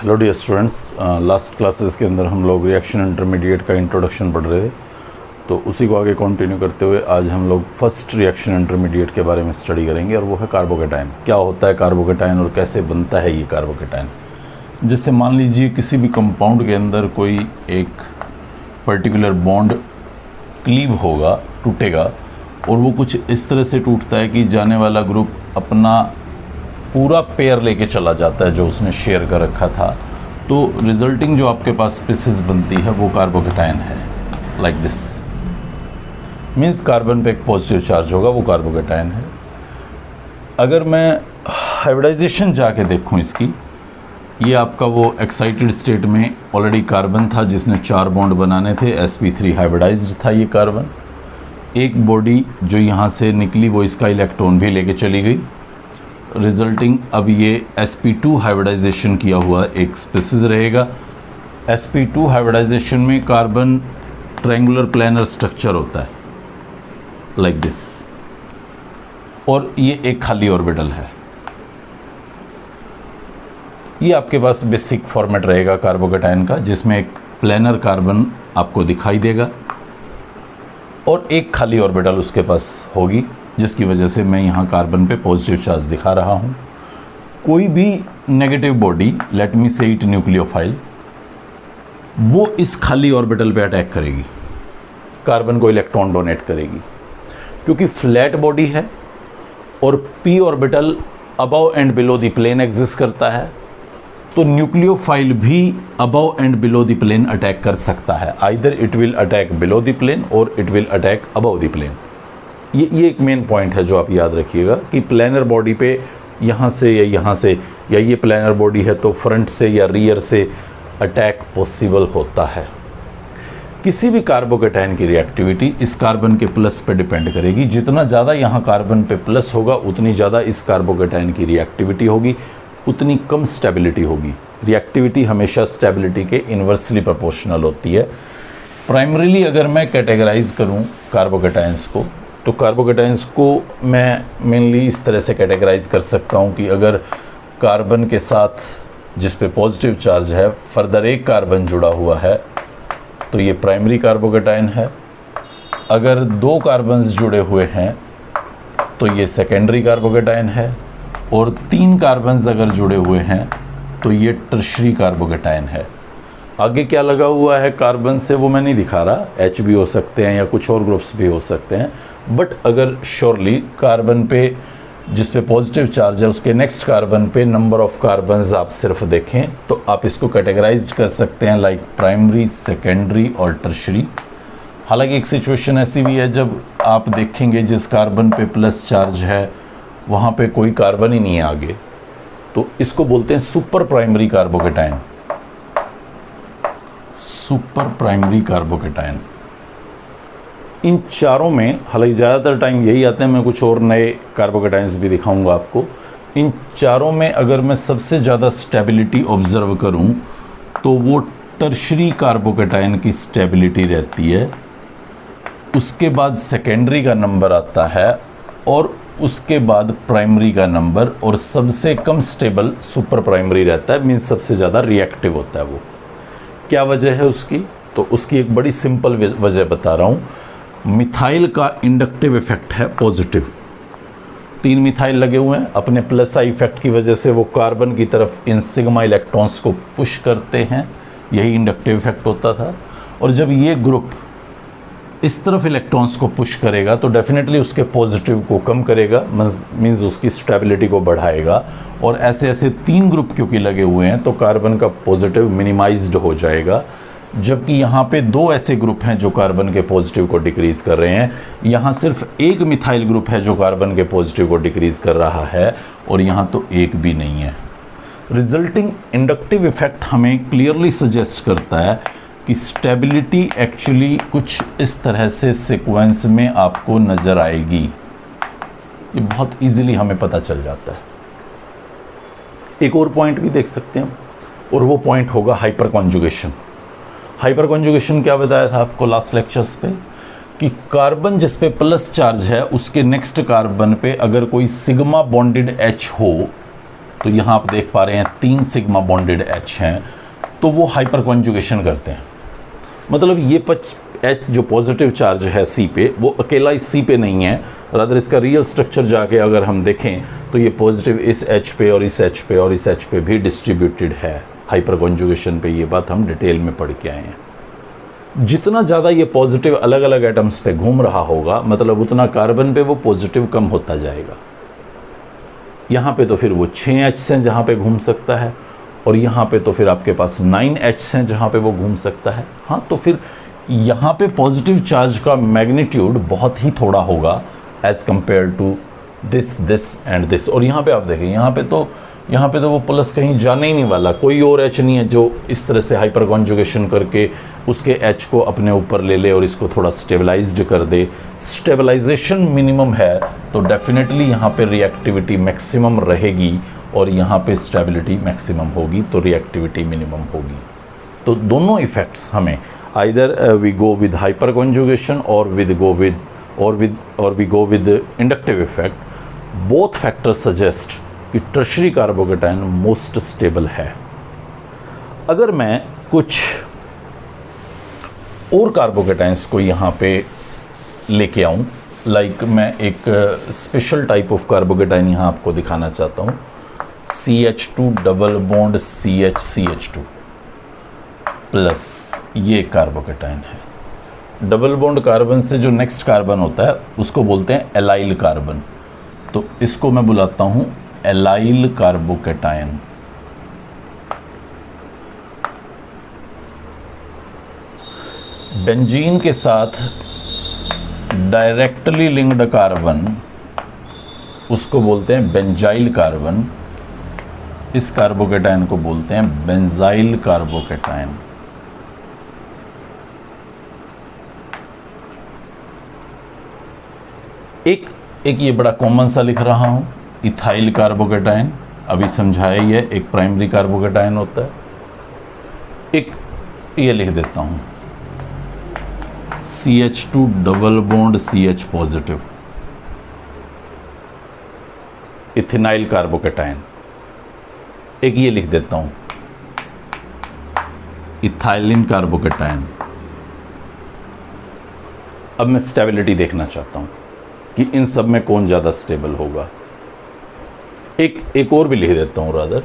Hello dear students, last classes के अंदर हम लोग रिएक्शन इंटरमीडिएट का इंट्रोडक्शन पढ़ रहे थे, तो उसी को आगे कंटिन्यू करते हुए आज हम लोग फर्स्ट रिएक्शन इंटरमीडिएट के बारे में स्टडी करेंगे और वो है कार्बोकेटाइन। क्या होता है कार्बोकेटाइन और कैसे बनता है ये कार्बोकेटाइन। जैसे मान लीजिए किसी भी कंपाउंड के अंदर कोई एक पर्टिकुलर बॉन्ड क्लीव होगा, टूटेगा, और वो कुछ इस तरह से टूटता है कि जाने वाला ग्रुप अपना पूरा पेयर लेके चला जाता है जो उसने शेयर कर रखा था, तो रिजल्टिंग जो आपके पास स्पीसीज बनती है वो कार्बोकेटाइन है। लाइक दिस मीन्स कार्बन पे एक पॉजिटिव चार्ज होगा, वो कार्बोकेटाइन है। अगर मैं हाइब्रिडाइजेशन जाके देखूं इसकी, ये आपका वो एक्साइटेड स्टेट में ऑलरेडी कार्बन था जिसने 4 बॉन्ड बनाने थे, sp3 हाइब्रिडाइज्ड था ये कार्बन। एक बॉडी जो यहाँ से निकली वो इसका इलेक्ट्रॉन भी लेके चली गई, रिजल्टिंग अब ये sp2 हाइब्रिडाइजेशन किया हुआ एक स्पीसीज रहेगा। sp2 हाइब्रिडाइजेशन में कार्बन ट्रायंगुलर प्लानर स्ट्रक्चर होता है लाइक दिस, और ये एक खाली ऑर्बिटल है। ये आपके पास बेसिक फॉर्मेट रहेगा कार्बोकेटाइन का, जिसमें एक प्लानर कार्बन आपको दिखाई देगा और एक खाली ऑर्बिटल उसके पास होगी, जिसकी वजह से मैं यहाँ कार्बन पे पॉजिटिव चार्ज दिखा रहा हूँ। कोई भी नेगेटिव बॉडी, लेट मी से इट न्यूक्लियोफाइल, वो इस खाली ऑर्बिटल पे अटैक करेगी, कार्बन को इलेक्ट्रॉन डोनेट करेगी। क्योंकि फ्लैट बॉडी है और p orbital above and below the plane exist करता है, तो न्यूक्लियोफाइल भी above and below the plane attack कर सकता है। Either it will attack below the plane और it will attack above the plane. ये एक मेन पॉइंट है जो आप याद रखिएगा कि प्लानर बॉडी पे यहाँ से या यहाँ से, या ये प्लानर बॉडी है तो फ्रंट से या रियर से अटैक पॉसिबल होता है। किसी भी कार्बोकेटाइन की रिएक्टिविटी इस कार्बन के प्लस पे डिपेंड करेगी। जितना ज़्यादा यहाँ कार्बन पे प्लस होगा उतनी ज़्यादा इस कार्बोकेटाइन की रिएक्टिविटी होगी, उतनी कम स्टेबिलिटी होगी। रिएक्टिविटी हमेशा स्टेबिलिटी के इन्वर्सली प्रोपोर्शनल होती है। प्राइमरीली अगर मैं कैटेगराइज करूँ कार्बोकेटाइंस को, तो कार्बोकेटाइंस को मैं मेनली इस तरह से कैटेगराइज कर सकता हूँ कि अगर कार्बन के साथ जिस पे पॉजिटिव चार्ज है फर्दर एक कार्बन जुड़ा हुआ है तो ये प्राइमरी कार्बोकेटाइन है। अगर 2 कार्बन्स जुड़े हुए हैं तो ये सेकेंडरी कार्बोकेटाइन है, और 3 कार्बन्स अगर जुड़े हुए हैं तो ये टर्शरी कार्बोकेटाइन है। आगे क्या लगा हुआ है कार्बन से वो मैं नहीं दिखा रहा, H भी हो सकते हैं या कुछ और ग्रुप्स भी हो सकते हैं, बट अगर श्योरली कार्बन पे जिस पे पॉजिटिव चार्ज है उसके नेक्स्ट कार्बन पे नंबर ऑफ कार्बन्स आप सिर्फ देखें तो आप इसको कैटेगराइज कर सकते हैं लाइक प्राइमरी, सेकेंडरी और टर्शरी। हालांकि एक सिचुएशन ऐसी भी है जब आप देखेंगे जिस कार्बन पे प्लस चार्ज है वहाँ पे कोई कार्बन ही नहीं है आगे, तो इसको बोलते हैं super primary carbocation. Super primary carbocation इन चारों में, हालांकि ज़्यादातर टाइम यही आते हैं, मैं कुछ और नए कार्बोकेटाइंस भी दिखाऊंगा आपको। इन चारों में अगर मैं सबसे ज़्यादा स्टेबिलिटी ऑब्जर्व करूं तो वो टर्शरी कार्बोकेटाइन की स्टेबिलिटी रहती है, उसके बाद सेकेंडरी का नंबर आता है और उसके बाद प्राइमरी का नंबर, और सबसे कम स्टेबल सुपर प्राइमरी रहता है, मीन्स सबसे ज़्यादा रिएक्टिव होता है वो। क्या वजह है उसकी? तो उसकी एक बड़ी सिंपल वजह बता रहा हूँ। मिथाइल का इंडक्टिव इफेक्ट है पॉजिटिव। 3 मिथाइल लगे हुए हैं, अपने प्लस आई इफेक्ट की वजह से वो कार्बन की तरफ इन सिग्मा इलेक्ट्रॉन्स को पुश करते हैं, यही इंडक्टिव इफेक्ट होता था। और जब ये ग्रुप इस तरफ इलेक्ट्रॉन्स को पुश करेगा तो डेफिनेटली उसके पॉजिटिव को कम करेगा, मीन्स उसकी स्टेबिलिटी को बढ़ाएगा। और ऐसे ऐसे 3 ग्रुप क्योंकि लगे हुए हैं तो कार्बन का पॉजिटिव मिनिमाइज्ड हो जाएगा। जबकि यहाँ पे 2 ऐसे ग्रुप हैं जो कार्बन के पॉजिटिव को डिक्रीज़ कर रहे हैं, यहाँ सिर्फ एक मिथाइल ग्रुप है जो कार्बन के पॉजिटिव को डिक्रीज़ कर रहा है, और यहाँ तो एक भी नहीं है। रिजल्टिंग इंडक्टिव इफेक्ट हमें क्लियरली सजेस्ट करता है कि स्टेबिलिटी एक्चुअली कुछ इस तरह से सीक्वेंस में आपको नज़र आएगी। ये बहुत इजीली हमें पता चल जाता है। एक और पॉइंट भी देख सकते हैं, और वो पॉइंट होगा हाइपर कॉन्जुगेशन। हाइपर कॉन्जुगेशन क्या बताया था आपको लास्ट लेक्चर्स पे, कि कार्बन जिस पे प्लस चार्ज है उसके नेक्स्ट कार्बन पे अगर कोई सिग्मा बॉन्डेड H हो तो यहाँ आप देख पा रहे हैं 3 सिग्मा बॉन्डेड H हैं, तो वो हाइपर कॉन्जुगेशन करते हैं। मतलब ये H जो पॉजिटिव चार्ज है C पे, वो अकेला इस C पे नहीं है, रादर इसका रियल स्ट्रक्चर जाके अगर हम देखें तो ये पॉजिटिव इस H पे और इस H पे और इस H पे भी डिस्ट्रीब्यूटेड है हाइपर कॉन्जुगेशन पे। ये बात हम डिटेल में पढ़ के आए हैं। जितना ज़्यादा ये पॉजिटिव अलग अलग एटम्स पे घूम रहा होगा, मतलब उतना कार्बन पे वो पॉजिटिव कम होता जाएगा। यहाँ पे तो फिर वो 6 H हैं जहाँ पे घूम सकता है, और यहाँ पे तो फिर आपके पास 9 H हैं जहाँ पे वो घूम सकता है। हाँ, तो फिर यहाँ पे पॉजिटिव चार्ज का मैग्नीट्यूड बहुत ही थोड़ा होगा as compare to this and this. और यहाँ पे आप देखें, यहाँ पे तो वो प्लस कहीं जाने ही नहीं वाला, कोई और H नहीं है जो इस तरह से हाइपर कॉन्जुगेशन करके उसके H को अपने ऊपर ले ले और इसको थोड़ा स्टेबलाइज्ड कर दे। स्टेबलाइजेशन मिनिमम है तो डेफिनेटली यहाँ पे रिएक्टिविटी मैक्सिमम रहेगी, और यहाँ पे स्टेबिलिटी मैक्सिमम होगी तो रिएक्टिविटी मिनिमम होगी। तो दोनों इफ़ेक्ट्स हमें either we go with hyperconjugation और we go with inductive effect, both factors suggest कि टर्शरी कार्बोकेटायन मोस्ट स्टेबल है। अगर मैं कुछ और कार्बोकेटायंस को यहाँ पे लेके आऊँ, लाइक मैं एक स्पेशल टाइप ऑफ कार्बोकेटायन यहाँ आपको दिखाना चाहता हूँ, CH2 double bond CH2 plus, ये कार्बोकेटायन है। डबल बॉन्ड कार्बन से जो नेक्स्ट कार्बन होता है उसको बोलते हैं एलाइल कार्बन, तो इसको मैं बुलाता हूँ एलाइल कार्बोकेटायन। बेंजीन के साथ डायरेक्टली लिंक्ड कार्बन उसको बोलते हैं बेंजाइल कार्बन, इस कार्बोकेटायन को बोलते हैं बेंजाइल कार्बोकेटायन। एक ये बड़ा कॉमन सा लिख रहा हूं, इथाइल कार्बोकेटायन, अभी समझाया ही है, एक प्राइमरी कार्बोकेटायन होता है। एक ये लिख देता हूं, CH2 double bond CH positive, ethenyl carbocation. एक ये लिख देता हूं, इथाइलिन कार्बोकेटायन। अब मैं स्टेबिलिटी देखना चाहता हूं कि इन सब में कौन ज़्यादा स्टेबल होगा। एक और भी लिख देता हूँ rather,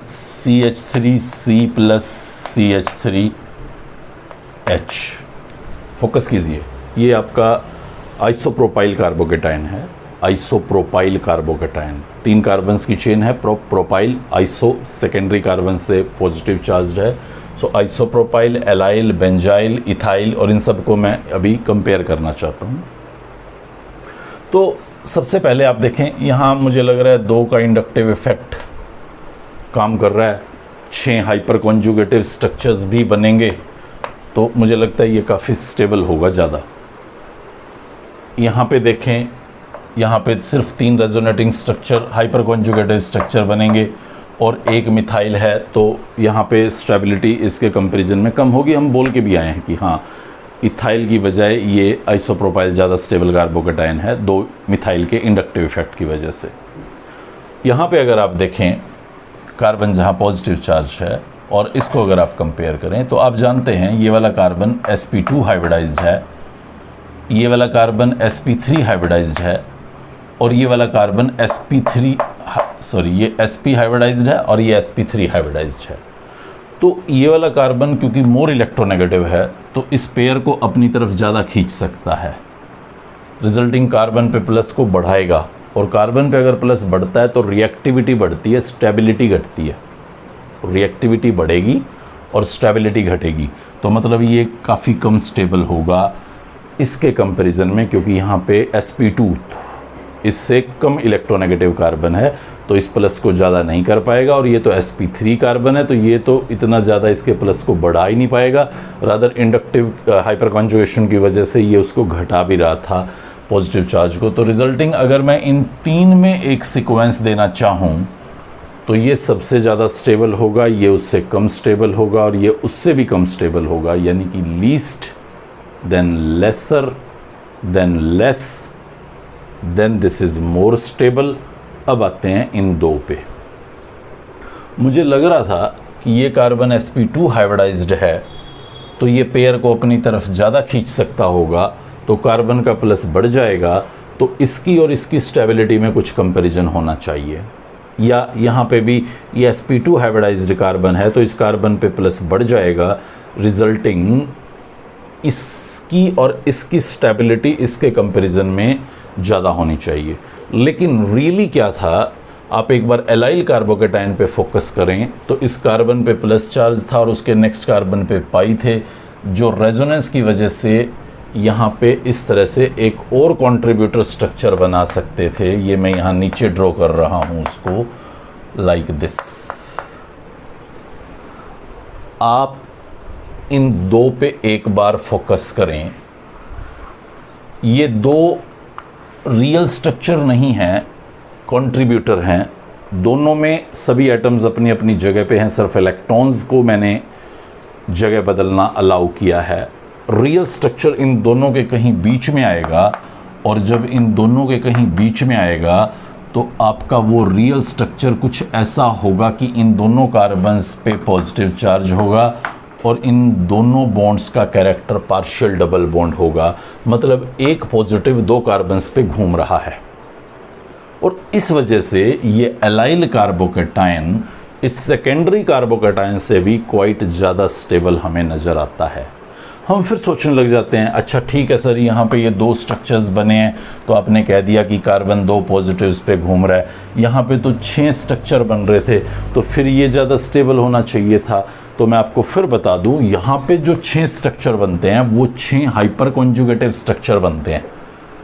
CH3C plus CH3H। Focus कीजिए, ये आपका आइसोप्रोपाइल कार्बोकेटायन है, आइसोप्रोपाइल कार्बोकेटायन। 3 कार्बन्स की चेन है, प्रोपाइल, आइसो सेकेंडरी कार्बन से पॉजिटिव चार्ज है। सो आइसोप्रोपाइल, एलाइल, बेंजाइल, इथाइल, और इन सब को मैं अभी कंपेयर करना चाहता हूँ। तो सबसे पहले आप देखें, यहाँ मुझे लग रहा है 2 का इंडक्टिव इफेक्ट काम कर रहा है, 6 हाइपर कॉन्जुगेटिव स्ट्रक्चर्स भी बनेंगे, तो मुझे लगता है ये काफ़ी स्टेबल होगा ज़्यादा। यहाँ पे देखें, यहाँ पे सिर्फ 3 resonating structure hyper conjugative structure बनेंगे और 1 मिथाइल है, तो यहाँ पे स्टेबिलिटी इसके कंपैरिजन में कम होगी। हम बोल के भी आए हैं कि हाँ, इथाइल की बजाय ये आइसोप्रोपाइल ज़्यादा स्टेबल कार्बोकेटायन है 2 मिथाइल के इंडक्टिव इफेक्ट की वजह से। यहाँ पे अगर आप देखें, कार्बन जहाँ पॉजिटिव चार्ज है और इसको अगर आप कंपेयर करें, तो आप जानते हैं ये वाला कार्बन sp2 हाइब्रिडाइज्ड है, ये वाला कार्बन sp3 हाइब्रिडाइज्ड है, और ये वाला कार्बन ये sp हाइब्रिडाइज्ड है और ये sp3 हाइब्रिडाइज्ड है। तो ये वाला कार्बन क्योंकि मोर इलेक्ट्रोनेगेटिव है, तो इस पेयर को अपनी तरफ ज़्यादा खींच सकता है, रिजल्टिंग कार्बन पे प्लस को बढ़ाएगा, और कार्बन पे अगर प्लस बढ़ता है तो रिएक्टिविटी बढ़ती है, स्टेबिलिटी घटती है। रिएक्टिविटी बढ़ेगी और स्टेबिलिटी घटेगी, तो मतलब ये काफ़ी कम स्टेबल होगा इसके कंपैरिजन में, क्योंकि यहाँ पे sp2 इससे कम इलेक्ट्रोनेगेटिव कार्बन है, तो इस प्लस को ज़्यादा नहीं कर पाएगा, और ये तो sp3 कार्बन है, तो ये तो इतना ज़्यादा इसके प्लस को बढ़ा ही नहीं पाएगा। रादर इंडक्टिव हाइपर कॉन्जुगेशन की वजह से ये उसको घटा भी रहा था पॉजिटिव चार्ज को। तो रिजल्टिंग अगर मैं इन 3 में एक सीक्वेंस देना चाहूँ, तो ये सबसे ज़्यादा स्टेबल होगा, ये उससे कम स्टेबल होगा, और ये उससे भी कम स्टेबल होगा, यानी कि least than lesser than less, then this is more stable, अब आते हैं इन दो पे। मुझे लग रहा था कि ये कार्बन sp2 हाइब्रिडाइज्ड है तो ये पेयर को अपनी तरफ ज़्यादा खींच सकता होगा, तो कार्बन का प्लस बढ़ जाएगा, तो इसकी और इसकी स्टेबिलिटी में कुछ कंपैरिजन होना चाहिए। या यहाँ पे भी ये sp2 हाइब्रिडाइज्ड कार्बन है तो इस कार्बन पे प्लस बढ़ जाएगा, रिजल्टिंग इसकी और इसकी स्टेबिलिटी इसके कंपैरिजन में ज़्यादा होनी चाहिए। लेकिन रियली क्या था, आप एक बार एलाइल कार्बोकेटाइन पे फोकस करें तो इस कार्बन पे प्लस चार्ज था और उसके नेक्स्ट कार्बन पे पाई थे, जो रेजोनेंस की वजह से यहाँ पे इस तरह से एक और कंट्रीब्यूटर स्ट्रक्चर बना सकते थे। ये मैं यहाँ नीचे ड्रॉ कर रहा हूँ उसको, लाइक दिस। आप इन दो पे एक बार फोकस करें। ये दो रियल स्ट्रक्चर नहीं है, कंट्रीब्यूटर हैं। दोनों में सभी एटम्स अपनी अपनी जगह पे हैं, सिर्फ इलेक्ट्रॉन्स को मैंने जगह बदलना अलाउ किया है। रियल स्ट्रक्चर इन दोनों के कहीं बीच में आएगा, और जब इन दोनों के कहीं बीच में आएगा तो आपका वो रियल स्ट्रक्चर कुछ ऐसा होगा कि इन दोनों कार्बन्स पे पॉजिटिव चार्ज होगा और इन दोनों बॉन्ड्स का कैरेक्टर पार्शियल डबल बॉन्ड होगा। मतलब एक पॉजिटिव दो कार्बन्स पे घूम रहा है, और इस वजह से ये एलाइल कार्बोकेटाइन इस सेकेंडरी कार्बोकेटाइन से भी क्वाइट ज़्यादा स्टेबल हमें नज़र आता है। हम फिर सोचने लग जाते हैं, अच्छा ठीक है सर, यहाँ पे ये दो स्ट्रक्चर्स बने हैं तो आपने कह दिया कि कार्बन दो पॉजिटिव्स पे घूम रहा है, यहाँ पे तो 6 स्ट्रक्चर बन रहे थे तो फिर ये ज़्यादा स्टेबल होना चाहिए था। तो मैं आपको फिर बता दूँ, यहाँ पे जो 6 स्ट्रक्चर बनते हैं वो 6 हाइपर कॉन्जुगेटिव स्ट्रक्चर बनते हैं,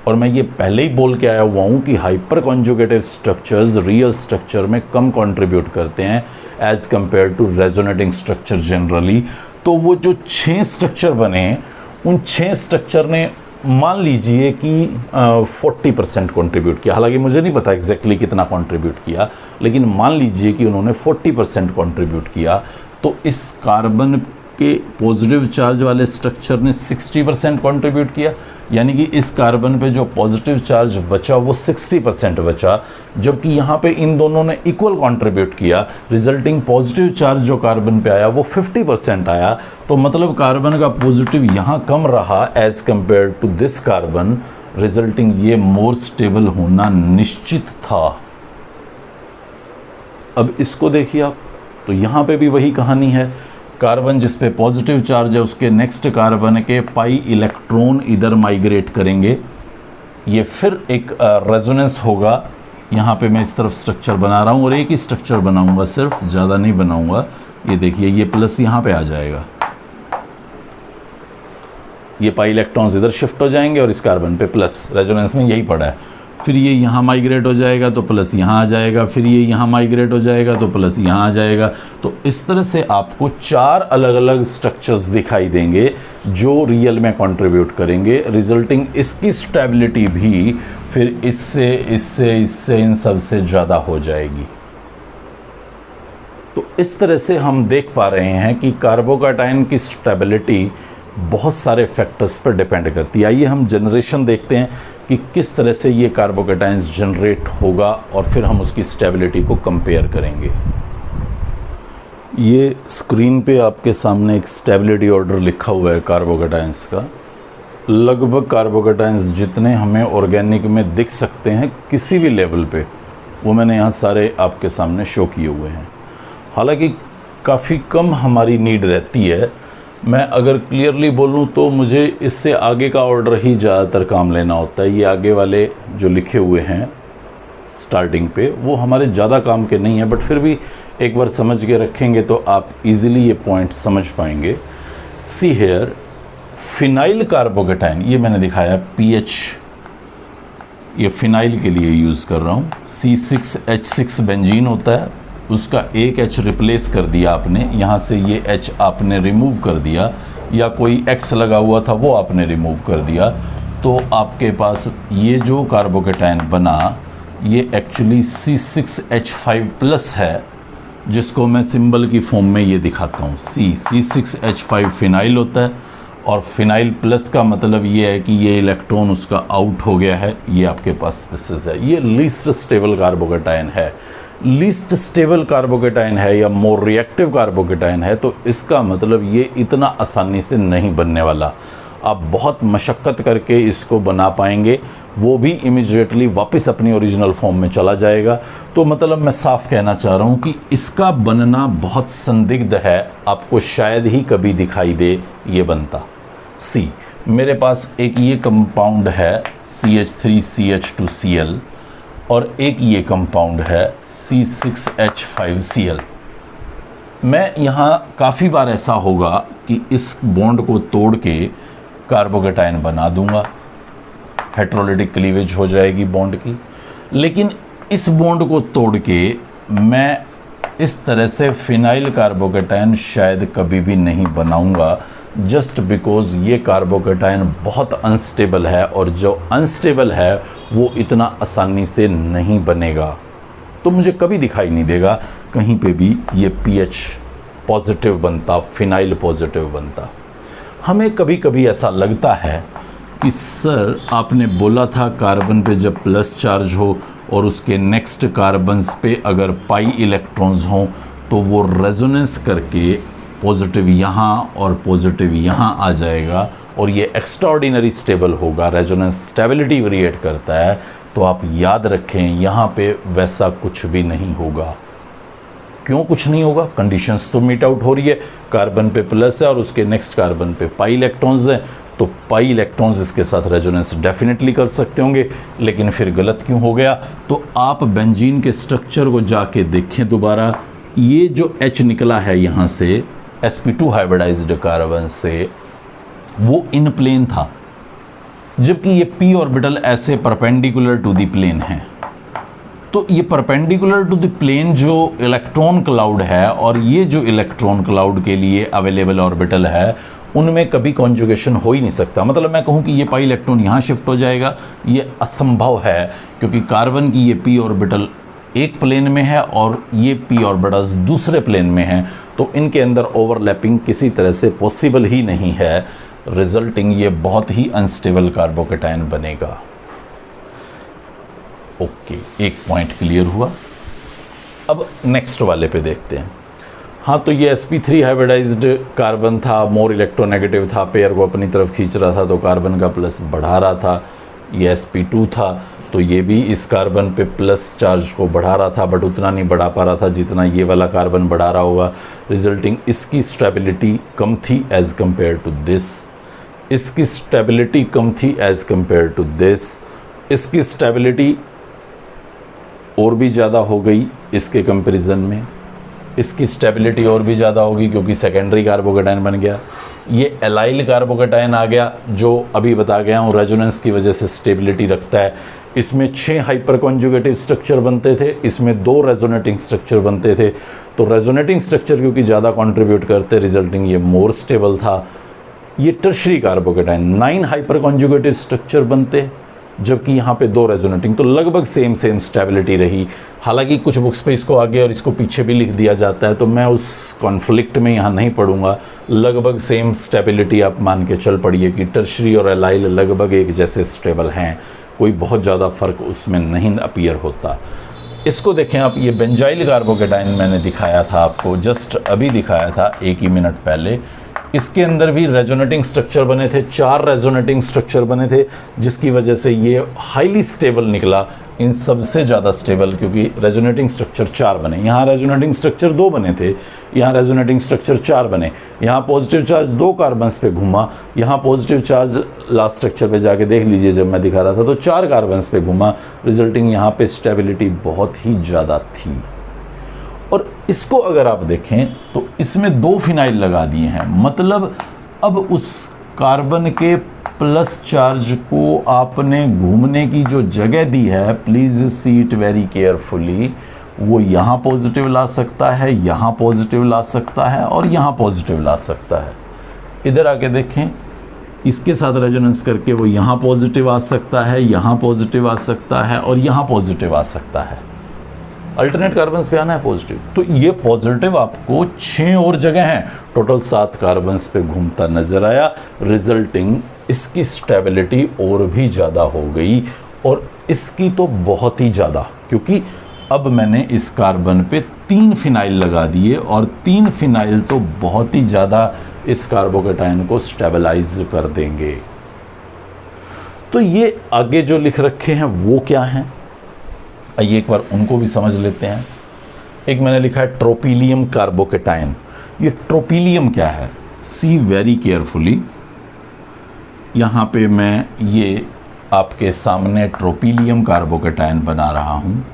और मैं ये पहले ही बोल के आया हुआ हूँ कि hyper conjugative structures real structure में कम कंट्रीब्यूट करते हैं as compare to resonating structure generally. तो वो जो 6 स्ट्रक्चर बने, उन 6 स्ट्रक्चर ने मान लीजिए कि 40% कंट्रीब्यूट किया। हालांकि मुझे नहीं पता एग्जैक्टली कितना कंट्रीब्यूट किया, लेकिन मान लीजिए कि उन्होंने 40% कंट्रीब्यूट किया। तो इस कार्बन के पॉजिटिव चार्ज वाले स्ट्रक्चर ने 60% कंट्रीब्यूट किया, यानी कि इस कार्बन पे जो पॉजिटिव चार्ज बचा वो 60% बचा, जबकि यहाँ पे इन दोनों ने इक्वल कंट्रीब्यूट किया, रिजल्टिंग पॉजिटिव चार्ज जो कार्बन पे आया वो 50% आया। तो मतलब कार्बन का पॉजिटिव यहाँ कम रहा as compare to this carbon, resulting ये मोर स्टेबल होना निश्चित था। अब इसको देखिए आप, तो यहाँ पे भी वही कहानी है। कार्बन जिस पे पॉजिटिव चार्ज है उसके नेक्स्ट कार्बन के पाई इलेक्ट्रॉन इधर माइग्रेट करेंगे, ये फिर एक रेजोनेंस होगा। यहाँ पे मैं इस तरफ स्ट्रक्चर बना रहा हूँ और एक ही स्ट्रक्चर बनाऊंगा, सिर्फ ज़्यादा नहीं बनाऊंगा। ये देखिए, ये प्लस यहाँ पे आ जाएगा, ये पाई इलेक्ट्रॉन्स इधर शिफ्ट हो जाएंगे और इस कार्बन पे प्लस, रेजोनेंस में यही पड़ा है। फिर ये यहाँ माइग्रेट हो जाएगा तो प्लस यहाँ आ जाएगा, फिर ये यहाँ माइग्रेट हो जाएगा तो प्लस यहाँ आ जाएगा। तो इस तरह से आपको 4 अलग अलग स्ट्रक्चर्स दिखाई देंगे जो रियल में कंट्रीब्यूट करेंगे, रिजल्टिंग इसकी स्टेबिलिटी भी फिर इससे इससे इससे इन सब से ज़्यादा हो जाएगी। तो इस तरह से हम देख पा रहे हैं कि कार्बोकेटाइन की स्टेबिलिटी बहुत सारे फैक्टर्स पर डिपेंड करती है। आइए हम जनरेशन देखते हैं कि किस तरह से ये कार्बोकेटाइन्स जनरेट होगा और फिर हम उसकी स्टेबिलिटी को कंपेयर करेंगे। ये स्क्रीन पे आपके सामने एक स्टेबिलिटी ऑर्डर लिखा हुआ है कार्बोकेटाइन्स का। लगभग कार्बोकेटाइन्स जितने हमें ऑर्गेनिक में दिख सकते हैं किसी भी लेवल पे, वो मैंने यहाँ सारे आपके सामने शो किए हुए हैं। हालांकि काफ़ी कम हमारी नीड रहती है। मैं अगर क्लियरली बोलूँ तो मुझे इससे आगे का ऑर्डर ही ज़्यादातर काम लेना होता है। ये आगे वाले जो लिखे हुए हैं स्टार्टिंग पे वो हमारे ज़्यादा काम के नहीं है, बट फिर भी एक बार समझ के रखेंगे तो आप इजीली ये पॉइंट समझ पाएंगे। सी हेयर, फिनाइल कार्बोकेटाइन, ये मैंने दिखाया पीएच, ये फिनाइल के लिए यूज़ कर रहा हूँ। C6H6 बेंजीन होता है, उसका एक H रिप्लेस कर दिया आपने, यहाँ से ये H आपने रिमूव कर दिया, या कोई X लगा हुआ था वो आपने रिमूव कर दिया, तो आपके पास ये जो कार्बोकेटाइन बना ये एक्चुअली C6H5 प्लस है, जिसको मैं सिंबल की फॉर्म में ये दिखाता हूँ। C6H5 फिनाइल होता है और फिनाइल प्लस का मतलब ये है कि ये इलेक्ट्रॉन उसका आउट हो गया है, ये आपके पास स्पीसीज है। ये लीस्ट स्टेबल कार्बोकेटायन है। लीस्ट स्टेबल कार्बोकेटायन है या मोर रिएक्टिव कार्बोकेटायन है, तो इसका मतलब ये इतना आसानी से नहीं बनने वाला। आप बहुत मशक्क़त करके इसको बना पाएंगे, वो भी इमिजिएटली वापस अपनी ओरिजिनल फॉर्म में चला जाएगा। तो मतलब मैं साफ कहना चाह रहा हूँ कि इसका बनना बहुत संदिग्ध है, आपको शायद ही कभी दिखाई दे ये बनता। सी, मेरे पास एक ये कंपाउंड है CH3CH2Cl और एक ये कंपाउंड है C6H5Cl। मैं यहाँ काफ़ी बार ऐसा होगा कि इस बॉन्ड को तोड़ के कार्बोकेटायन बना दूंगा, हेटेरोलिटिक क्लीवेज हो जाएगी बॉन्ड की। लेकिन इस बॉन्ड को तोड़ के मैं इस तरह से फिनाइल कार्बोकेटायन शायद कभी भी नहीं बनाऊंगा, जस्ट बिकॉज ये कार्बोकेटायन बहुत अनस्टेबल है और जो अनस्टेबल है वो इतना आसानी से नहीं बनेगा। तो मुझे कभी दिखाई नहीं देगा कहीं पे भी ये pH पॉजिटिव बनता, फिनाइल पॉजिटिव बनता। हमें कभी कभी ऐसा लगता है कि सर आपने बोला था कार्बन पे जब प्लस चार्ज हो और उसके नेक्स्ट कार्बन्स पे अगर पाई इलेक्ट्रॉन्स हों तो वो रेजोनेंस करके पॉजिटिव यहाँ और पॉजिटिव यहाँ आ जाएगा और ये एक्स्ट्राऑर्डिनरी स्टेबल होगा, रेजोनेंस स्टेबिलिटी वेरिएट करता है। तो आप याद रखें यहाँ पे वैसा कुछ भी नहीं होगा। क्यों कुछ नहीं होगा? कंडीशंस तो मीट आउट हो रही है, कार्बन पे प्लस है और उसके नेक्स्ट कार्बन पे पाई इलेक्ट्रॉन्स हैं, तो पाई इलेक्ट्रॉन्स इसके साथ रेजोनेंस डेफिनेटली कर सकते होंगे। लेकिन फिर गलत क्यों हो गया? तो आप बेंजीन के स्ट्रक्चर को जाके देखें दोबारा, ये जो H निकला है यहाँ से sp2 हाइब्रिडाइज्ड कार्बन से, वो इन प्लेन था, जबकि ये p ऑर्बिटल ऐसे परपेंडिकुलर टू द प्लेन है। तो ये परपेंडिकुलर टू द प्लेन जो इलेक्ट्रॉन क्लाउड है और ये जो इलेक्ट्रॉन क्लाउड के लिए अवेलेबल ऑर्बिटल है, उनमें कभी कॉन्जुगेशन हो ही नहीं सकता। मतलब मैं कहूँ कि ये पाई इलेक्ट्रॉन यहाँ शिफ्ट हो जाएगा, ये असंभव है, क्योंकि कार्बन की ये p ऑर्बिटल एक प्लेन में है और ये p ऑर्बिटल्स दूसरे प्लेन में हैं, तो इनके अंदर ओवरलैपिंग किसी तरह से पॉसिबल ही नहीं है। रिजल्टिंग ये बहुत ही अनस्टेबल कार्बोकेटायन बनेगा। ओके, एक पॉइंट क्लियर हुआ। अब नेक्स्ट वाले पे देखते हैं। हाँ, तो ये sp3 हाइब्रिडाइज्ड कार्बन था, मोर इलेक्ट्रोनेगेटिव था, पेयर को अपनी तरफ खींच रहा था तो कार्बन का प्लस बढ़ा रहा था। ये sp2 था, तो ये भी इस कार्बन पे प्लस चार्ज को बढ़ा रहा था, बट उतना नहीं बढ़ा पा रहा था जितना ये वाला कार्बन बढ़ा रहा होगा। रिजल्टिंग इसकी स्टेबिलिटी कम थी एज कंपेयर टू दिस, इसकी स्टेबिलिटी कम थी एज कंपेयर टू दिस, इसकी स्टेबिलिटी और भी ज़्यादा हो गई इसके कंपैरिजन में, इसकी स्टेबिलिटी और भी ज़्यादा होगी क्योंकि सेकेंडरी कार्बोकेटायन बन गया। ये एलाइल कार्बोकेटायन आ गया, जो अभी बता गया हूँ रेजोनेंस की वजह से स्टेबिलिटी रखता है। इसमें 6 हाइपर कॉन्जुगेटिव स्ट्रक्चर बनते थे, इसमें 2 रेजोनेटिंग स्ट्रक्चर बनते थे। तो रेजोनेटिंग स्ट्रक्चर क्योंकि ज़्यादा कंट्रीब्यूट करते, रिजल्टिंग ये मोर स्टेबल था। ये tertiary carbocation 9 hyper conjugative structure बनते, जबकि यहाँ पे 2 रेजोनेटिंग, तो लगभग सेम स्टेबिलिटी रही। हालांकि कुछ बुक्स पे इसको आगे और इसको पीछे भी लिख दिया जाता है, तो मैं उस कॉन्फ्लिक्ट में यहाँ नहीं पढ़ूंगा। लगभग सेम स्टेबिलिटी आप मान के चल पड़िए कि टर्शरी और एलाइल लगभग एक जैसे स्टेबल हैं, कोई बहुत ज़्यादा फ़र्क उसमें नहीं अपीयर होता। इसको देखें आप, ये बेंजाइल कार्बोकेटायन मैंने दिखाया था आपको, जस्ट अभी दिखाया था 1 ही मिनट पहले। इसके अंदर भी रेजोनेटिंग स्ट्रक्चर बने थे, 4 रेजोनेटिंग स्ट्रक्चर बने थे, जिसकी वजह से ये हाईली स्टेबल निकला, इन सबसे ज़्यादा स्टेबल, क्योंकि रेजोनेटिंग स्ट्रक्चर 4 बने। यहाँ रेजोनेटिंग स्ट्रक्चर 2 बने थे, यहाँ रेजोनेटिंग स्ट्रक्चर 4 बने। यहाँ पॉजिटिव चार्ज 2 कार्बन्स पे घूमा, यहाँ पॉजिटिव चार्ज लास्ट स्ट्रक्चर पे जाके देख लीजिए जब मैं दिखा रहा था, तो 4 कार्बन्स पे घूमा, रिजल्टिंग यहाँ पे स्टेबिलिटी बहुत ही ज़्यादा थी। और इसको अगर आप देखें तो इसमें 2 फिनाइल लगा दिए हैं, मतलब अब उस कार्बन के प्लस चार्ज को आपने घूमने की जो जगह दी है, please see it very carefully, वो यहाँ पॉजिटिव ला सकता है, यहाँ पॉजिटिव ला सकता है और यहाँ पॉजिटिव ला सकता है। इधर आके देखें, इसके साथ रेजोनेंस करके वो यहाँ पॉजिटिव आ सकता है, यहाँ पॉजिटिव आ सकता है और यहाँ पॉजिटिव आ सकता है। अल्टरनेट कार्बन्स पे आना है पॉजिटिव। तो ये पॉजिटिव आपको 6 और जगह हैं, टोटल 7 कार्बन्स पे घूमता नजर आया, रिजल्टिंग इसकी स्टेबिलिटी और भी ज़्यादा हो गई, और इसकी तो बहुत ही ज़्यादा, क्योंकि अब मैंने इस कार्बन पे 3 फिनाइल लगा दिए, और 3 फिनाइल तो बहुत ही ज़्यादा इस कार्बोकेटायन को स्टेबलाइज कर देंगे। तो ये आगे जो लिख रखे हैं वो क्या हैं, आइए एक बार उनको भी समझ लेते हैं। एक मैंने लिखा है ट्रोपिलियम कार्बोकेटायन। ये ट्रोपिलियम क्या है, सी वेरी केयरफुली। यहाँ पे मैं ये आपके सामने ट्रोपिलियम कार्बोकेटायन बना रहा हूँ,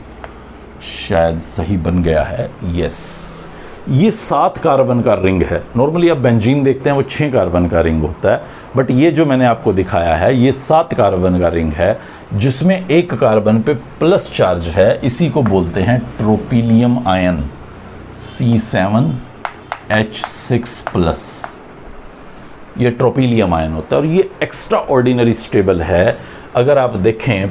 शायद सही बन गया है, यस। ये 7 कार्बन का रिंग है। नॉर्मली आप बेंजीन देखते हैं वो 6 कार्बन का रिंग होता है, बट ये जो मैंने आपको दिखाया है ये 7 कार्बन का रिंग है, जिसमें एक कार्बन पे प्लस चार्ज है। इसी को बोलते हैं ट्रोपिलियम आयन, C7H6+। ये ट्रोपिलियम आयन होता है, और ये एक्स्ट्रा ऑर्डिनरी स्टेबल है। अगर आप देखें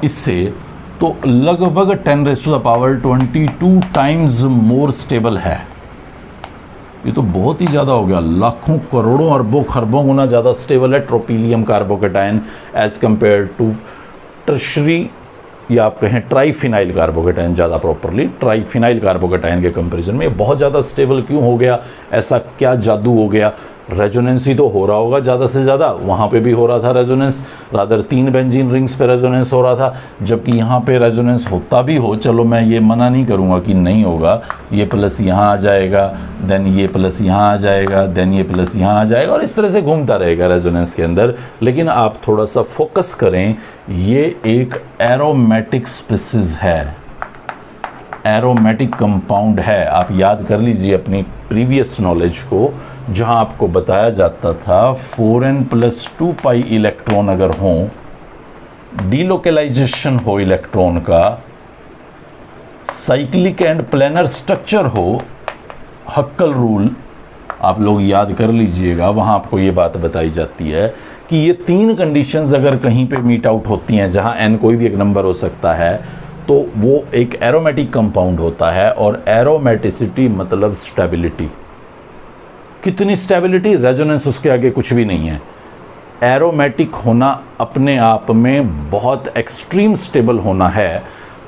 इससे तो लगभग 10⁻22 टाइम्स मोर स्टेबल है। ये तो बहुत ही ज़्यादा हो गया, लाखों करोड़ों अरबों खरबों गुना ज़्यादा स्टेबल है tropylium carbocation as compare to tertiary, या आप कहें ट्राइफिनाइल कार्बोकेटायन, ज़्यादा प्रॉपरली ट्राइफिनाइल कार्बोकेटायन के कंपैरिजन में ये बहुत ज़्यादा स्टेबल क्यों हो गया, ऐसा क्या जादू हो गया। रेजोनेंस ही तो हो रहा होगा ज़्यादा से ज़्यादा, वहाँ पे भी हो रहा था रेजोनेंस, रादर 3 बेंजीन रिंग्स पे रेजोनेंस हो रहा था, जबकि यहाँ पे रेजोनेंस होता भी हो, चलो मैं ये मना नहीं करूँगा कि नहीं होगा, ये प्लस यहाँ आ जाएगा, देन ये प्लस यहाँ आ जाएगा, देन ये प्लस यहाँ आ जाएगा, और इस तरह से घूमता रहेगा रेजोनेंस के अंदर। लेकिन आप थोड़ा सा फोकस करें, ये एक एरोमेटिक स्पीसीज है, एरोमेटिक कंपाउंड है। आप याद कर लीजिए अपनी प्रीवियस नॉलेज को, जहां आपको बताया जाता था 4n+2 पाई इलेक्ट्रॉन अगर हो, डीलोकेलाइजेशन हो इलेक्ट्रॉन का, साइक्लिक एंड प्लेनर स्ट्रक्चर हो, हक्कल रूल आप लोग याद कर लीजिएगा, वहां आपको ये बात बताई जाती है कि ये 3 कंडीशंस अगर कहीं पे मीट आउट होती हैं, जहां n कोई भी एक नंबर हो सकता है, तो वो एक एरोमेटिक कंपाउंड होता है। और एरोमेटिसिटी मतलब स्टेबिलिटी। कितनी स्टेबिलिटी, रेजोनेंस उसके आगे कुछ भी नहीं है। एरोमेटिक होना अपने आप में बहुत एक्सट्रीम स्टेबल होना है।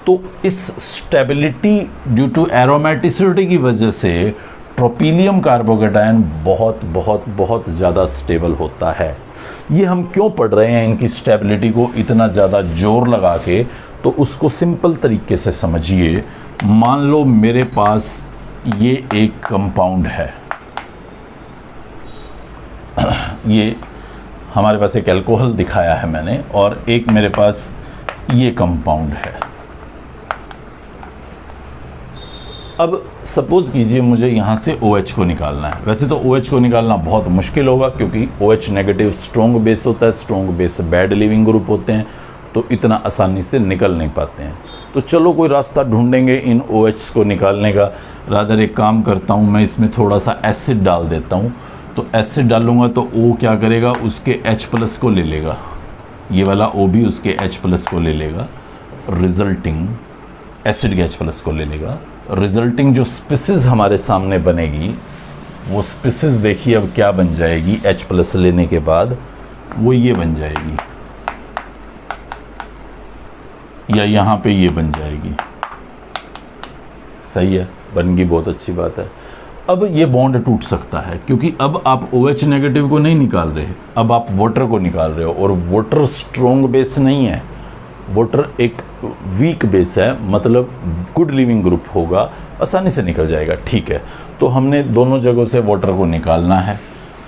तो इस स्टेबिलिटी ड्यू टू एरोमेटिसिटी की वजह से ट्रोपिलियम कार्बोकेटायन बहुत बहुत बहुत ज़्यादा स्टेबल होता है। ये हम क्यों पढ़ रहे हैं इनकी स्टेबिलिटी को इतना ज़्यादा जोर लगा के, तो उसको सिंपल तरीके से समझिए। मान लो मेरे पास ये एक कंपाउंड है, ये हमारे पास एक अल्कोहल दिखाया है मैंने, और एक मेरे पास ये कंपाउंड है। अब सपोज कीजिए मुझे यहाँ से OH को निकालना है। वैसे तो OH को निकालना बहुत मुश्किल होगा, क्योंकि OH नेगेटिव स्ट्रॉन्ग बेस होता है, strong base bad leaving group होते हैं, तो इतना आसानी से निकल नहीं पाते हैं। तो चलो कोई रास्ता ढूंढेंगे इन OH को निकालने का। रादर एक काम करता हूँ, मैं इसमें थोड़ा सा एसिड डाल देता हूँ। तो एसिड डालूंगा तो O क्या करेगा, उसके H+ को ले लेगा, ये वाला O भी उसके H+ को ले लेगा, रिजल्टिंग एसिड के H+ को ले लेगा। रिजल्टिंग जो स्पीसीज हमारे सामने बनेगी, वो स्पीसीज देखिए अब क्या बन जाएगी H+ लेने के बाद, वो ये बन जाएगी, या यहाँ पे ये बन जाएगी। सही है, बन गई, बहुत अच्छी बात है। अब ये बॉन्ड टूट सकता है, क्योंकि अब आप OH नेगेटिव को नहीं निकाल रहे, अब आप वाटर को निकाल रहे हो, और वाटर स्ट्रॉन्ग बेस नहीं है, वाटर एक वीक बेस है, मतलब गुड लिविंग ग्रुप होगा, आसानी से निकल जाएगा। ठीक है, तो हमने दोनों जगहों से वाटर को निकालना है,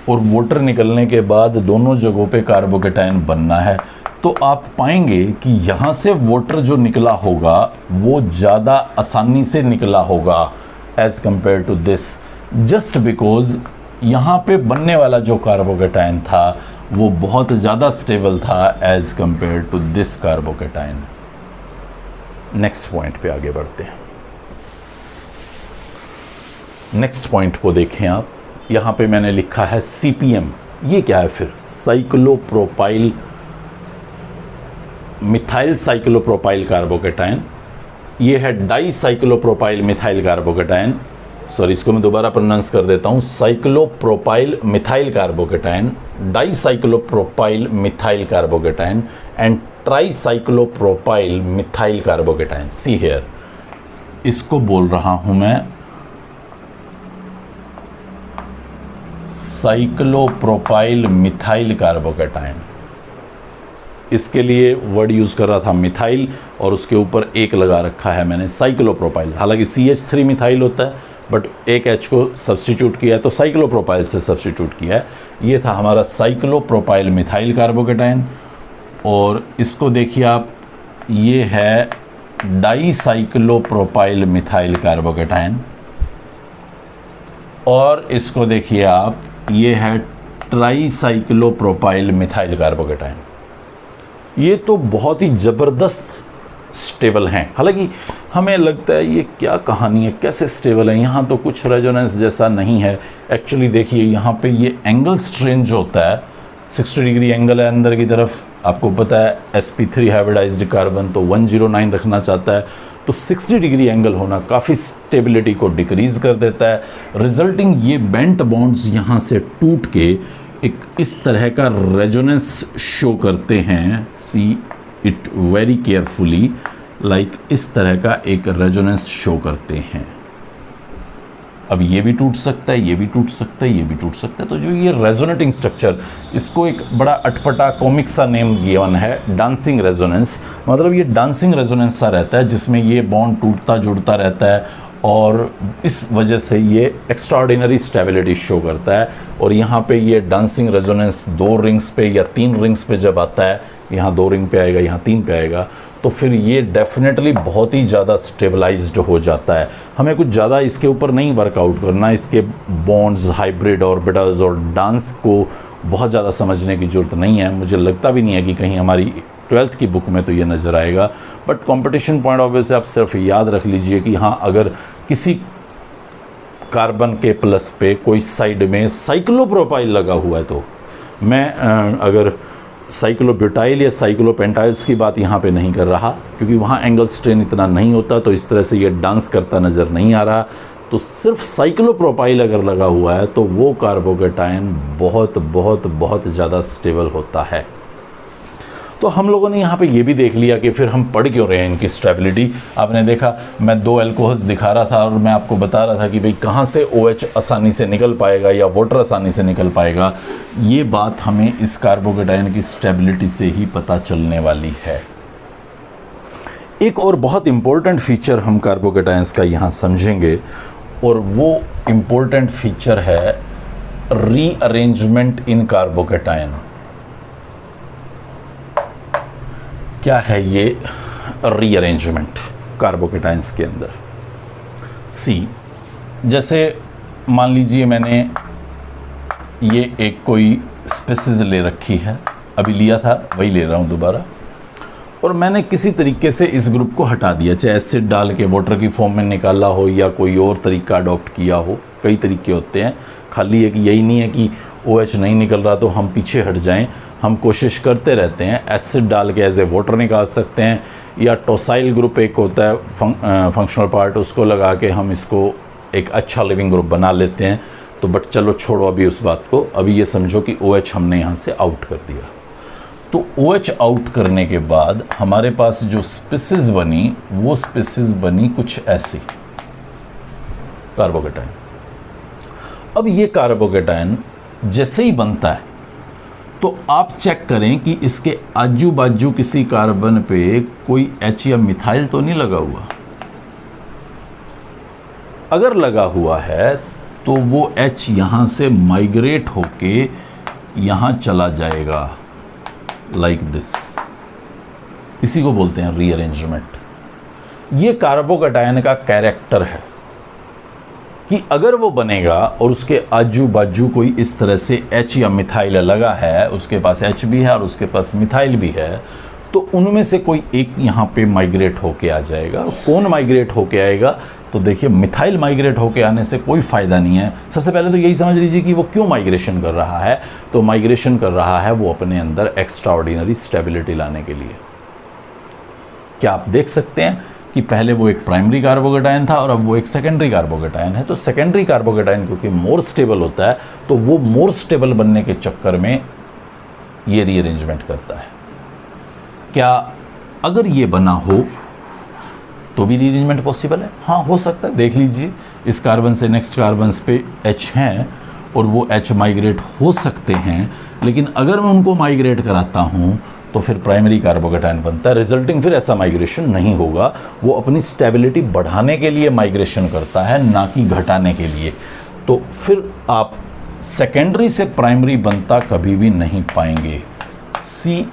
और वाटर निकलने के बाद दोनों जगहों पे कार्बोकेटायन बनना है। तो आप पाएंगे कि यहाँ से वाटर जो निकला होगा वो ज़्यादा आसानी से निकला होगा as compare to this, just because यहाँ पे बनने वाला जो कार्बोकेटायन था वो बहुत ज़्यादा स्टेबल था as compare to this carbocation. Next point पे आगे बढ़ते हैं। नेक्स्ट पॉइंट को देखें आप, यहाँ पे मैंने लिखा है CPM। ये क्या है फिर, साइक्लोप्रोपाइल मिथाइल साइक्लोप्रोपाइल कार्बोकेटायन। ये है डाईसाइक्लोप्रोपाइल मिथाइल कार्बोकेटायन, सॉरी इसको मैं दोबारा प्रोनाउंस कर देता हूँ, cyclopropyl methyl carbocation, dicyclopropyl methyl carbocation and tricyclopropyl methyl carbocation. See here, इसको बोल रहा हूं मैं साइक्लोप्रोपाइल मिथाइल कार्बोकेटायन। इसके लिए वर्ड यूज़ कर रहा था मिथाइल और उसके ऊपर एक लगा रखा है मैंने साइक्लोप्रोपाइल। हालांकि CH3 मिथाइल होता है बट एक H को सब्स्टिट्यूट किया है तो साइक्लोप्रोपाइल से सब्स्टिट्यूट किया है। ये था हमारा साइक्लोप्रोपाइल मिथाइल कार्बोकेटायन। और इसको देखिए आप, ये है डाईसाइक्लोप्रोपाइल मिथाइल कार्बोकेटायन। और इसको देखिए आप, ये है ट्राईसाइक्लोप्रोपाइल मिथाइल कार्बोकेटायन। ये तो बहुत ही ज़बरदस्त स्टेबल हैं। हालांकि हमें लगता है ये क्या कहानी है, कैसे स्टेबल है, यहाँ तो कुछ रेजोनेंस जैसा नहीं है। एक्चुअली देखिए यहाँ पे ये एंगल स्ट्रेन जो होता है 60 डिग्री एंगल है अंदर की तरफ। आपको पता है sp3 हाइब्रिडाइज्ड कार्बन तो 109 रखना चाहता है, तो 60 डिग्री एंगल होना काफ़ी स्टेबिलिटी को डिक्रीज कर देता है। रिजल्टिंग ये बेंट बॉन्ड्स यहाँ से टूट के एक इस तरह का रेजोनेंस शो करते हैं। See it very carefully, like इस तरह का एक रेजोनेंस शो करते हैं। अब ये भी टूट सकता है, ये भी टूट सकता है, ये भी टूट सकता है। तो जो ये रेजोनेटिंग स्ट्रक्चर, इसको एक बड़ा अटपटा कॉमिक सा नेम गिवन है, डांसिंग रेजोनेंस। मतलब ये डांसिंग रेजोनेंस सा रहता है जिसमें ये बॉन्ड टूटता जुड़ता रहता है और इस वजह से ये एक्स्ट्राऑर्डिनरी स्टेबिलिटी शो करता है। और यहाँ पे ये डांसिंग रेजोनेंस 2 रिंग्स पे या 3 रिंग्स पे जब आता है, यहाँ 2 रिंग पे आएगा, यहाँ 3 पे आएगा, तो फिर ये डेफिनेटली बहुत ही ज़्यादा स्टेबलाइज्ड हो जाता है। हमें कुछ ज़्यादा इसके ऊपर नहीं वर्कआउट करना, इसके बॉन्ड्स, हाइब्रिड ऑर्बिटल्स और डांस को बहुत ज़्यादा समझने की ज़रूरत नहीं है। मुझे लगता भी नहीं है कि कहीं हमारी 12th की बुक में तो ये नज़र आएगा। But competition point of view से आप सिर्फ याद रख लीजिए कि हाँ, अगर किसी कार्बन के प्लस पे कोई साइड में साइक्लोप्रोपाइल लगा हुआ है, तो मैं अगर साइक्लोब्यूटाइल या साइक्लोपेंटाइल्स की बात यहाँ पे नहीं कर रहा क्योंकि वहाँ एंगल स्ट्रेन इतना नहीं होता, तो इस तरह से ये डांस करता नज़र नहीं आ रहा। तो सिर्फ साइक्लोप्रोपाइल अगर लगा हुआ है तो वो कार्बोकेटायन बहुत बहुत बहुत ज़्यादा स्टेबल होता है। तो हम लोगों ने यहाँ पे ये भी देख लिया कि फिर हम पढ़ क्यों रहे हैं इनकी स्टेबिलिटी। आपने देखा मैं 2 अल्कोहल्स दिखा रहा था और मैं आपको बता रहा था कि भाई कहाँ से OH आसानी से निकल पाएगा या वाटर आसानी से निकल पाएगा। ये बात हमें इस कार्बोकेटायन की स्टेबिलिटी से ही पता चलने वाली है। एक और बहुत इम्पोर्टेंट फीचर हम कार्बोकेटायंस का यहाँ समझेंगे और वो इम्पोर्टेंट फीचर है रीअरेंजमेंट इन कार्बोकेटायन। क्या है ये रीअरेंजमेंट कार्बोकेटायंस के अंदर? सी, जैसे मान लीजिए मैंने ये एक कोई स्पीसीज ले रखी है, अभी लिया था वही ले रहा हूँ दोबारा, और मैंने किसी तरीके से इस ग्रुप को हटा दिया, चाहे एसिड डाल के वाटर की फॉर्म में निकाला हो या कोई और तरीका अडॉप्ट किया हो। कई तरीके होते हैं, खाली एक यही नहीं है कि OH नहीं निकल रहा तो हम पीछे हट जाएं। हम कोशिश करते रहते हैं, एसिड डाल के एज ए वाटर निकाल सकते हैं, या टोसाइल ग्रुप एक होता है फंक्शनल पार्ट, उसको लगा के हम इसको एक अच्छा लिविंग ग्रुप बना लेते हैं। तो बट चलो छोड़ो अभी उस बात को, अभी ये समझो कि OH हमने यहाँ से आउट कर दिया। तो OH आउट करने के बाद हमारे पास जो स्पीसीज बनी वो स्पीसीज बनी कुछ ऐसी कार्बोकेटायन। अब ये कार्बोकेटायन जैसे ही बनता है तो आप चेक करें कि इसके आजू बाजू किसी कार्बन पे कोई H या मिथाइल तो नहीं लगा हुआ। अगर लगा हुआ है तो वो H यहाँ से माइग्रेट होके यहाँ चला जाएगा, लाइक दिस। इसी को बोलते हैं रीअरेंजमेंट। ये कार्बोकेटायन का कैरेक्टर है कि अगर वो बनेगा और उसके आजू बाजू कोई इस तरह से H या मिथाइल लगा है, उसके पास H भी है और उसके पास मिथाइल भी है, तो उनमें से कोई एक यहाँ पे माइग्रेट होके आ जाएगा। कौन माइग्रेट होके आएगा? तो देखिए, मिथाइल माइग्रेट होके आने से कोई फ़ायदा नहीं है। सबसे पहले तो यही समझ लीजिए कि वो क्यों माइग्रेशन कर रहा है। तो माइग्रेशन कर रहा है वो अपने अंदर एक्स्ट्राऑर्डिनरी स्टेबिलिटी लाने के लिए। क्या आप देख सकते हैं कि पहले वो एक प्राइमरी कार्बोकेटायन था और अब वो एक सेकेंडरी कार्बोकेटायन है। तो सेकेंडरी कार्बोकेटायन क्योंकि मोर स्टेबल होता है, तो वो मोर स्टेबल बनने के चक्कर में ये रीअरेंजमेंट करता है। क्या अगर ये बना हो तो भी रीअरेंजमेंट पॉसिबल है? हाँ, हो सकता है। देख लीजिए, इस कार्बन से नेक्स्ट कार्बन पे H हैं और वो H माइग्रेट हो सकते हैं, लेकिन अगर मैं उनको माइग्रेट कराता हूँ तो फिर प्राइमरी कार्बोकेटायन बनता है। रिजल्टिंग फिर ऐसा माइग्रेशन नहीं होगा, वो अपनी स्टेबिलिटी बढ़ाने के लिए माइग्रेशन करता है, ना कि घटाने के लिए। तो फिर आप सेकेंडरी से प्राइमरी बनता कभी भी नहीं पाएंगे। See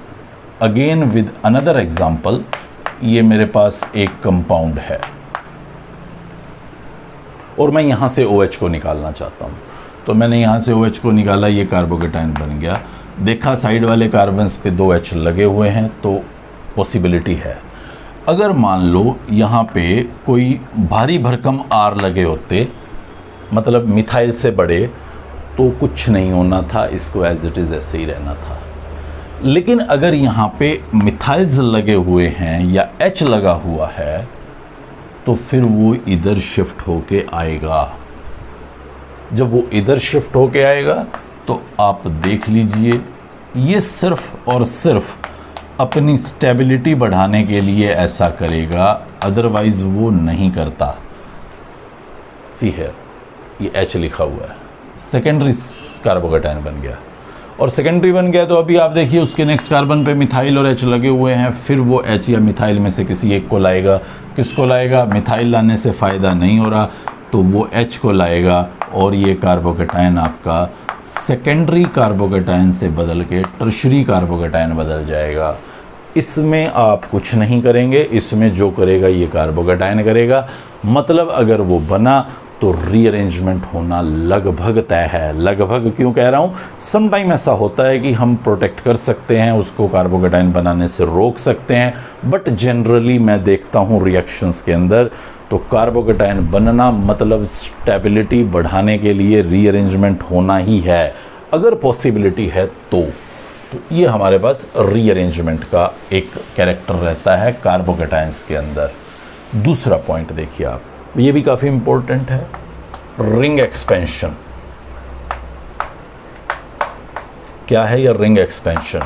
again with another example. ये मेरे पास एक कंपाउंड है और मैं यहाँ से OH को निकालना चाहता हूँ। तो मैंने यहाँ से OH को निकाला, ये कार्बोकेटायन बन गया। देखा साइड वाले कार्बन्स पे 2 H लगे हुए हैं, तो पॉसिबिलिटी है। अगर मान लो यहाँ पे कोई भारी भरकम R लगे होते, मतलब मिथाइल से बड़े, तो कुछ नहीं होना था, इसको एज इट इज़ ऐसे ही रहना था। लेकिन अगर यहाँ पे मिथाइल्स लगे हुए हैं या H लगा हुआ है, तो फिर वो इधर शिफ्ट होके आएगा। जब वो इधर शिफ्ट होके आएगा तो आप देख लीजिए, ये सिर्फ और सिर्फ अपनी स्टेबिलिटी बढ़ाने के लिए ऐसा करेगा, अदरवाइज वो नहीं करता। सी है, ये H लिखा हुआ है, सेकेंडरी कार्बोकेटायन बन गया। और सेकेंडरी बन गया तो अभी आप देखिए उसके नेक्स्ट कार्बन पे मिथाइल और H लगे हुए हैं, फिर वो H या मिथाइल में से किसी एक को लाएगा। किसको लाएगा? मिथाइल लाने से फ़ायदा नहीं हो रहा, तो वो H को लाएगा और ये कार्बोकेटायन आपका सेकेंडरी कार्बोकेटायन से बदल के टर्शरी कार्बोकेटायन बदल जाएगा। इसमें आप कुछ नहीं करेंगे, इसमें जो करेगा ये कार्बोकेटायन करेगा। मतलब अगर वो बना तो रीअरेंजमेंट होना लगभग तय है। लगभग क्यों कह रहा हूँ? सम टाइम ऐसा होता है कि हम प्रोटेक्ट कर सकते हैं, उसको कार्बोकेटायन बनाने से रोक सकते हैं, बट जनरली मैं देखता हूँ रिएक्शंस के अंदर तो कार्बोकेटायन बनना मतलब स्टेबिलिटी बढ़ाने के लिए रीअरेंजमेंट होना ही है, अगर पॉसिबिलिटी है तो ये हमारे पास रीअरेंजमेंट का एक कैरेक्टर रहता है कार्बोकेटायंस के अंदर। दूसरा पॉइंट देखिए आप, ये भी काफ़ी इंपॉर्टेंट है, रिंग एक्सपेंशन। क्या है ये रिंग एक्सपेंशन?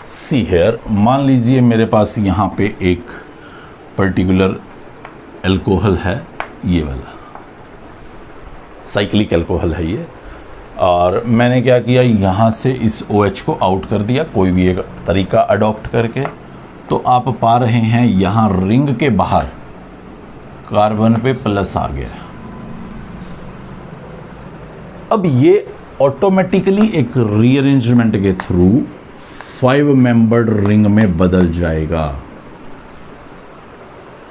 सी हेयर, मान लीजिए मेरे पास यहाँ पे एक पर्टिकुलर एल्कोहल है, ये वाला साइक्लिक एल्कोहल है ये, और मैंने क्या किया, यहाँ से इस OH को आउट कर दिया कोई भी एक तरीका अडॉप्ट करके। तो आप पा रहे हैं यहाँ रिंग के बाहर कार्बन पे प्लस आ गया। अब ये ऑटोमेटिकली एक रीअरेंजमेंट के थ्रू 5 मेंबर्ड रिंग में बदल जाएगा।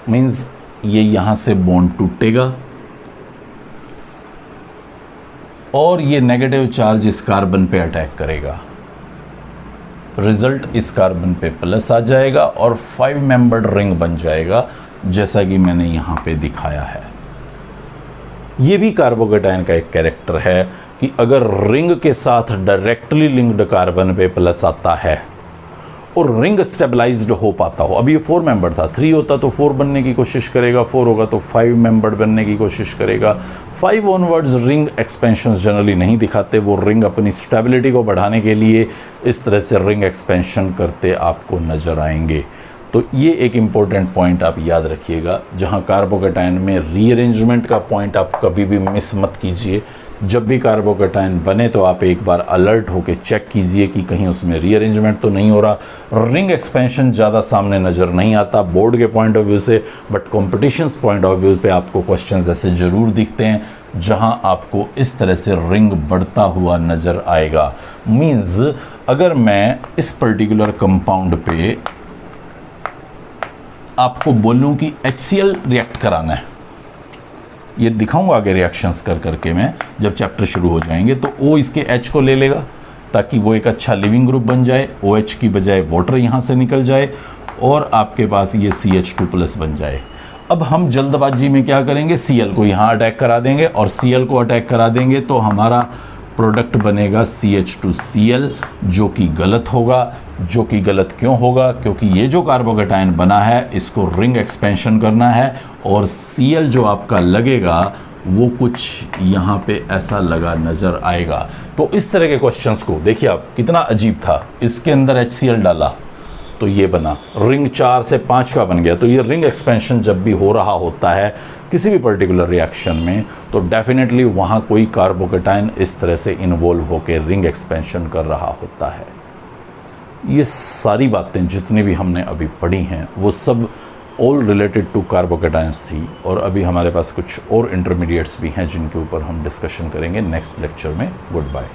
मींस ये यहां से बॉन्ड टूटेगा और ये नेगेटिव चार्ज इस कार्बन पे अटैक करेगा। रिजल्ट इस कार्बन पे प्लस आ जाएगा और 5 मेंबर्ड रिंग बन जाएगा, जैसा कि मैंने यहाँ पे दिखाया है। ये भी कार्बोकेटायन का एक कैरेक्टर है कि अगर रिंग के साथ डायरेक्टली लिंक्ड कार्बन पे प्लस आता है और रिंग स्टेबलाइज्ड हो पाता हो, अभी ये 4 मेंबर था, 3 होता तो 4 बनने की कोशिश करेगा, 4 होगा तो 5 मेंबर बनने की कोशिश करेगा। 5 ऑनवर्ड्स रिंग एक्सपेंशन जनरली नहीं दिखाते, वो रिंग अपनी स्टेबिलिटी को बढ़ाने के लिए इस तरह से रिंग एक्सपेंशन करते आपको नजर आएंगे। तो ये एक इम्पोर्टेंट पॉइंट आप याद रखिएगा, जहाँ कार्बोकेटायन में रीअरेंजमेंट का पॉइंट आप कभी भी मिस मत कीजिए। जब भी कार्बोकेटायन बने तो आप एक बार अलर्ट होकर चेक कीजिए कि कहीं उसमें रीअरेंजमेंट तो नहीं हो रहा। रिंग एक्सपेंशन ज़्यादा सामने नज़र नहीं आता बोर्ड के पॉइंट ऑफ व्यू से, but competitions point of view पे आपको क्वेश्चंस ऐसे ज़रूर दिखते हैं जहां आपको इस तरह से रिंग बढ़ता हुआ नज़र आएगा। मीन्स अगर मैं इस पर्टिकुलर कंपाउंड पे आपको बोलूं कि HCl रिएक्ट कराना है, ये दिखाऊंगा आगे रिएक्शंस कर करके मैं जब चैप्टर शुरू हो जाएंगे, तो O इसके H को ले लेगा ताकि वो एक अच्छा लिविंग ग्रुप बन जाए, OH की बजाय वाटर यहाँ से निकल जाए और आपके पास ये CH2+ बन जाए। अब हम जल्दबाजी में क्या करेंगे, Cl को यहाँ अटैक करा देंगे और Cl को अटैक करा देंगे तो हमारा प्रोडक्ट बनेगा CH2Cl, जो कि गलत होगा। जो कि गलत क्यों होगा? क्योंकि ये जो कार्बोकेटाइन बना है इसको रिंग एक्सपेंशन करना है, और Cl जो आपका लगेगा वो कुछ यहाँ पे ऐसा लगा नज़र आएगा। तो इस तरह के क्वेश्चंस को देखिए आप, कितना अजीब था। इसके अंदर HCl डाला तो ये बना, रिंग 4 से 5 का बन गया। तो ये रिंग एक्सपेंशन जब भी हो रहा होता है किसी भी पर्टिकुलर रिएक्शन में, तो डेफिनेटली वहाँ कोई कार्बोकेटाइन इस तरह से इन्वॉल्व होकर रिंग एक्सपेंशन कर रहा होता है। ये सारी बातें जितनी भी हमने अभी पढ़ी हैं वो सब ऑल रिलेटेड टू कार्बोकेटाइंस थी, और अभी हमारे पास कुछ और इंटरमीडिएट्स भी हैं जिनके ऊपर हम डिस्कशन करेंगे नेक्स्ट लेक्चर में। Good bye.